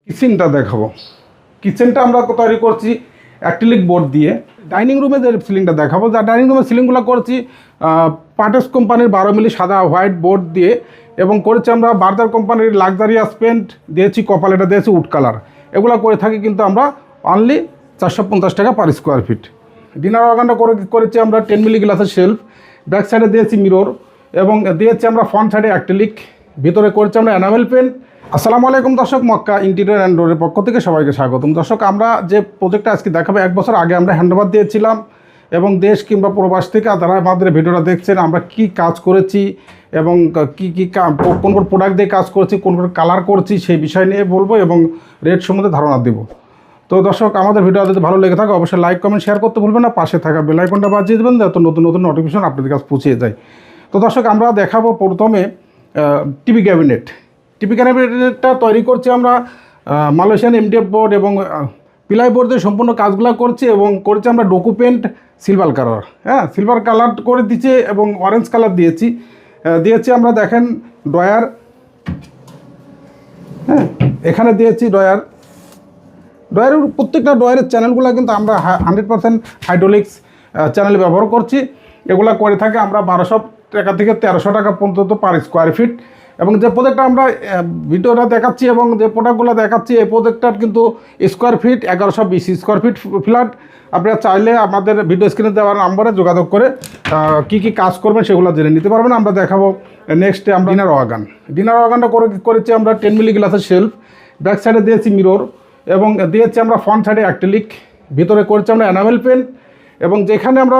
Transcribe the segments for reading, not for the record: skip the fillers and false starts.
কিচেনটা দেখাবো। কিচেনটা আমরা তৈরি করছি অ্যাক্রিলিক বোর্ড দিয়ে। ডাইনিং রুমে যে সিলিংটা দেখাবো, যা ডাইনিং রুমের সিলিংগুলো করছি পাটেস কোম্পানির 12 মিলি সাদা হোয়াইট বোর্ড দিয়ে, এবং করেছি আমরা বার্জার কোম্পানির লাক্সারিয়াস পেন্ট দিয়েছি, কপাল এটা দিয়েছি উড কালার। এগুলো করে থাকি কিন্তু আমরা অনলি 450 টাকা পার স্কোয়ার ফিট। ডিনার ওয়াগানটা করেছি আমরা 10 মিলি গ্লাসের শেলফ, ব্যাক সাইডে দিয়েছি মিরর এবং দিয়েছি আমরা ফ্রন্ট সাইডে অ্যাক্রিলিক, ভিতরে করেছি আমরা এনামেল পেন্ট। আসসালামু আলাইকুম দর্শক, মক্কা ইন্টেরিয়র অ্যান্ড ডোরের পক্ষ থেকে সবাইকে স্বাগতম। দর্শক, আমরা যে প্রজেক্টটা আজকে দেখাবো 1 বছর আগে আমরা হ্যান্ডওভার দিয়েছিলাম, এবং দেশ কিংবা প্রবাস থেকে যারা আমাদের ভিডিওটা দেখছেন আমরা কি কাজ করেছি এবং কোন কোন প্রোডাক্ট দিয়ে কাজ করেছি, কোন কোন কালার করছি সেই বিষয় নিয়ে বলবো এবং রেট সম্বন্ধে ধারণা দেবো। তো দর্শক, আমাদের ভিডিও যদি ভালো লেগে থাকে অবশ্যই লাইক কমেন্ট শেয়ার করতে ভুলবেন না, পাশে থাকা বেল আইকনটা বাজিয়ে দেবেন যাতে নতুন নতুন নোটিফিকেশন আপনাদের কাছে পৌঁছে যায়। তো দর্শক, আমরা দেখাবো প্রথমে টিভি ক্যাবিনেট। টিভি ক্যাবিনেটটা তৈরি করছি আমরা মালয়েশিয়ান এমডিএফ বোর্ড এবং পিলাই বোর্ড দিয়ে সম্পূর্ণ কাজগুলো করছি, এবং করেছি আমরা Duco paint silver colour, silver colour করে দিচ্ছি এবং অরেঞ্জ কালার দিয়েছি আমরা। দেখেন ড্রয়ার, এখানে দিয়েছি ড্রয়ারের প্রত্যেকটা ড্রয়ারের চ্যানেলগুলো কিন্তু আমরা 100% হাইড্রোলিক্স চ্যানেল ব্যবহার করছি। এগুলো করে থাকে আমরা 1200 টাকা থেকে 1300 টাকা পর্যন্ত পার স্কোয়ার ফিট। এবং যে প্রোজেক্টটা আমরা ভিডিওটা দেখাচ্ছি এবং যে প্রোডাক্টগুলো দেখাচ্ছি, এই প্রোজেক্টটার কিন্তু square feet 1120 square feet flat. আপনারা চাইলে আমাদের ভিডিও স্ক্রিনে দেওয়ার নাম্বারে যোগাযোগ করে কি কাজ করবেন সেগুলো জেনে নিতে পারবেন। আমরা দেখাবো নেক্সটে আমরা ডিনার ওয়াগানটা করেছি আমরা 10 মিলি গ্লাসের শেলফ, ব্যাক সাইডে দিয়েছি মিরর এবং দিয়েছি আমরা ফ্রন্ট সাইডে অ্যাক্রিলিক, ভিতরে করেছি আমরা এনামেল পেন্ট। এবং যেখানে আমরা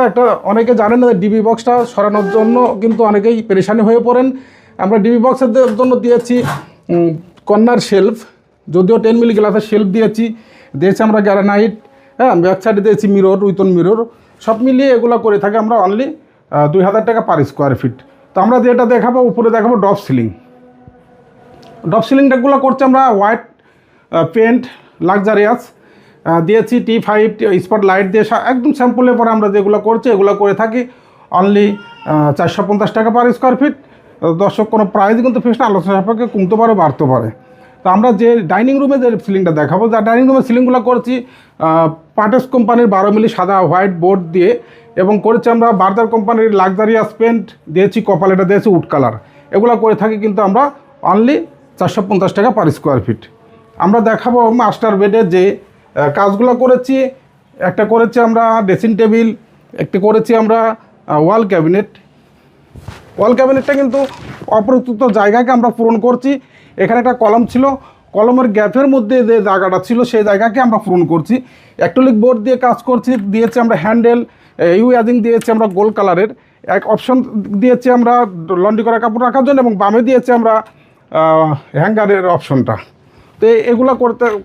অনেকে জানেন না, ডিবি বক্সটা সরানোর জন্য কিন্তু অনেকেই পেরেশানি হয়ে পড়েন। আমরা ডিবি বক্সের জন্য দিয়েছি কর্নার শেলফ, যদিও 10 মিলি গ্লাসের শেলফ দিয়েছি আমরা গ্যারানাইট, ব্যাক সাইডে দিয়েছি মিরর উইথন মিরর, সব মিলিয়ে এগুলো করে থাকি আমরা অনলি 2000 টাকা পার স্কোয়ার ফিট। তো আমরা যেটা দেখাবো, উপরে দেখাবো ড্রপ সিলিংটাগুলো করছি আমরা হোয়াইট পেন্ট লাক্সারিয়াস দিয়েছি, T5 স্পট লাইট দিয়ে একদম স্যাম্পলের পরে আমরা যেগুলো করছি এগুলো করে থাকি অনলি 450 টাকা পার স্কোয়ার ফিট। দর্শক, কোনো প্রাইস কিন্তু ফিক্সড না, আলোচনা সাপেক্ষে কমতে পারে বাড়তে পারে। তো আমরা যে ডাইনিং রুমে যে সিলিংটা দেখাবো, যা ডাইনিং রুমের সিলিংগুলো করছি পাটেস কোম্পানির 12 মিলি সাদা হোয়াইট বোর্ড দিয়ে, এবং করেছি আমরা বার্জার কোম্পানির লাক্সারিয়াস পেন্ট দিয়েছি, কপাল এটা দিয়েছি উড কালার। এগুলো করে থাকি কিন্তু আমরা অনলি 450 টাকা পার স্কোয়ার ফিট। আমরা দেখাবো মাস্টার বেডের যে কাজগুলো করেছি। একটা করেছি আমরা ড্রেসিং টেবিল, একটা করেছি আমরা ওয়াল ক্যাবিনেটটা কিন্তু অপ্রস্তুত জায়গাকে আমরা পূরণ করছি। এখানে একটা কলম ছিল, কলমের গ্যাপের মধ্যে যে জায়গাটা ছিল সেই জায়গাকে আমরা পূরণ করছি। অ্যাক্রিলিক বোর্ড দিয়ে কাজ করছি, দিয়েছি আমরা হ্যান্ডেল, ইউয়াজিং দিয়েছি আমরা গোল্ড কালারের, এক অপশন দিয়েছি আমরা লন্ড্রি করা কাপড় রাখার জন্য, এবং বামে দিয়েছি আমরা হ্যাঙ্গারের অপশনটা। তো এগুলো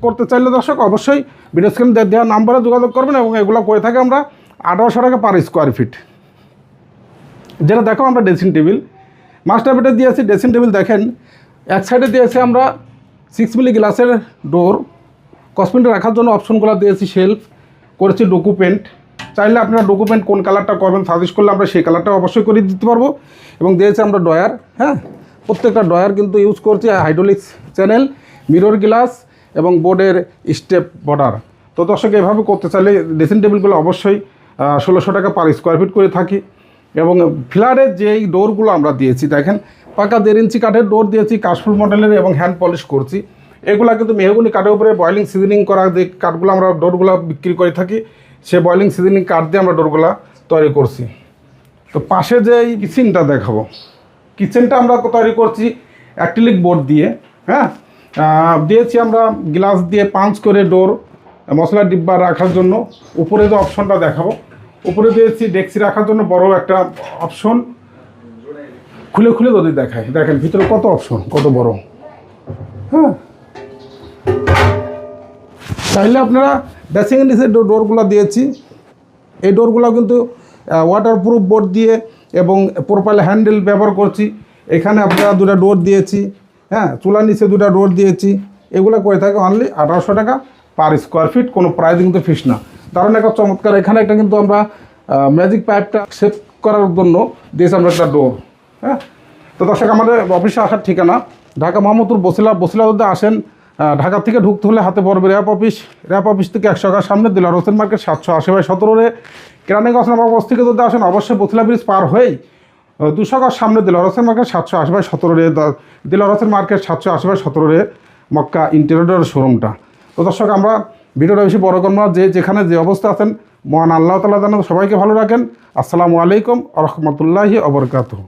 করতে চাইলে দর্শক অবশ্যই ভিডিও স্ক্রিনে দেওয়া নাম্বারে যোগাযোগ করবেন, এবং এগুলো করে থাকি আমরা 1800 টাকা পার স্কোয়ার ফিট। যেটা দেখো আমরা ড্রেসিং টেবিল, মাস্টার বেডে দিয়েছি ড্রেসিং টেবিল। দেখেন এক সাইডে দিয়েছি আমরা 6 মিলি গ্লাসের ডোর, কসমেটিক রাখার জন্য অপশনগুলো দিয়েছি শেলফ, করেছি ডোকু পেন্ট। চাইলে আপনারা ডোকু পেন্ট কোন কালারটা করবেন সাজেস্ট করলে আমরা সেই কালারটা অবশ্যই করে দিতে পারবো। এবং দিয়েছি আমরা ড্রয়ার, প্রত্যেকটা ড্রয়ার কিন্তু ইউজ করছি হাইড্রোলিক্স চ্যানেল, মিরর গ্লাস এবং বোর্ডের স্টেপ বর্ডার। তো দর্শক, এভাবে করতে চাইলে ড্রেসিং টেবিলগুলো অবশ্যই 1600 টাকা পার স্কোয়ার ফিট করে থাকি। এবং ফ্ল্যাটের যেই ডোরগুলো আমরা দিয়েছি, দেখেন পাকা 1.5 ইঞ্চি কাঠের ডোর দিয়েছি, কাশফুল মডেলের, এবং হ্যান্ড পলিশ করছি। এগুলা কিন্তু মেহগনি কাঠের উপরে বয়েলিং সিজনিং করা যে কাঠগুলো আমরা ডোরগুলো বিক্রি করে থাকি, সে বয়েলিং সিজনিং কাঠ দিয়ে আমরা ডোরগুলো তৈরি করছি। তো পাশে যে কিচেনটা দেখাবো, কিচেনটা আমরা তৈরি করছি অ্যাক্রিলিক বোর্ড দিয়ে, দিয়েছি আমরা গ্লাস দিয়ে পাঞ্চ করে ডোর, মশলার ডিব্বা রাখার জন্য। উপরে যে অপশনটা দেখাবো, উপরে দিয়েছি ডেক্সি রাখার জন্য বড় একটা অপশন, খুলে যদি দেখায়, দেখেন ভিতরে কত অপশন, কত বড়। চাইলে আপনারা ড্রেসিং নিচে ডোরগুলো দিয়েছি, এই ডোরগুলো কিন্তু ওয়াটারপ্রুফ বোর্ড দিয়ে এবং প্রোফাইল হ্যান্ডেল ব্যবহার করছি। এখানে আপনারা 2টা ডোর দিয়েছি, চুলার নিচে 2টা ডোর দিয়েছি। এগুলো করে থাকে অনলি 1800 টাকা পার স্কোয়ার ফিট, কোনো প্রাইস কিন্তু ফিক্স না। কারণ একটা চমৎকার এখানে একটা কিন্তু আমরা ম্যাজিক পাইপটা সেভ করার জন্য দিয়েছি আমরা একটা ডোর। তো দর্শক, আমাদের অফিসে আসার ঠিকানা ঢাকা মোহাম্মদপুর বসিলা যদি আসেন ঢাকা থেকে ঢুকতে হলে হাতে পড়বে র্যাপ অফিস থেকে 100 টাকার সামনে দিলার হোসেন মার্কেট 780/17 রে। কেরানীগঞ্জ নবাবগঞ্জ থেকে যদি আসেন অবশ্যই বথিলা ব্রিজ পার হয়েই 200 টাকার সামনে দিলার হোসেন মার্কেট 780/17 রে, দিলার হোসেন মার্কেট 780/17 রে মক্কা ইন্টেরিয়র শোরুমটা। তো দর্শক আমরা ভিডিওটা বেশি বড় করব না, যে যেখানে যে অবস্থা আছেন মহান আল্লাহ তাআলা যেন সবাইকে ভালো রাখেন। আসসালামু আলাইকুম ওয়া রাহমাতুল্লাহি ওয়া বারাকাতুহু।